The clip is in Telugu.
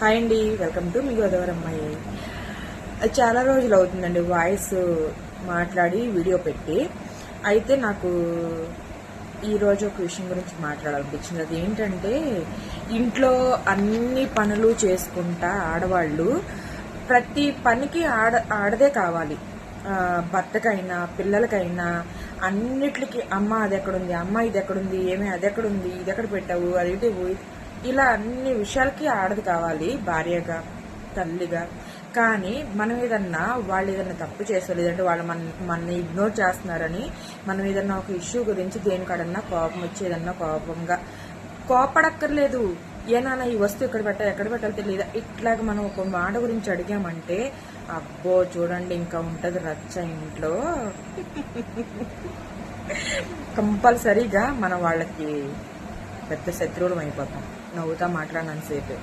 హాయ్ అండి, వెల్కమ్ టు మీ గోదావరి అమ్మాయి. చాలా రోజులు అవుతుందండి వాయిస్ మాట్లాడి వీడియో పెట్టి. అయితే నాకు ఈరోజు ఒక విషయం గురించి మాట్లాడాలనిపించింది. అది ఏంటంటే, ఇంట్లో అన్ని పనులు చేసుకుంటా ఆడవాళ్ళు ప్రతి పనికి ఆడదే కావాలి. భర్తకైనా పిల్లలకైనా అన్నిటికి అమ్మ అది ఎక్కడుంది, అమ్మ ఇది ఎక్కడుంది, ఏమి అది ఎక్కడుంది, ఇది ఎక్కడ పెట్టావు, అది ఇలా అన్ని విషయాలకి ఆడది కావాలి, భార్యగా తల్లిగా. కానీ మనం ఏదన్నా వాళ్ళు ఏదన్నా తప్పు చేస్తారు, లేదంటే వాళ్ళు మనని ఇగ్నోర్ చేస్తున్నారని మనం ఏదన్నా ఒక ఇష్యూ గురించి దేనికాడన్నా కోపం వచ్చి ఏదన్నా కోపడక్కర్లేదు. ఏనాన్న ఈ వస్తువు ఎక్కడ పెట్టాలో తెలియదా, ఇట్లాగ మనం ఒక మాట గురించి అడిగామంటే అబ్బో చూడండి ఇంకా ఉంటుంది రచ్చ ఇంట్లో. కంపల్సరీగా మనం వాళ్ళకి పెద్ద శత్రువులం అయిపోతాం నవ్వుతా మాట్లాడినంతసేపు.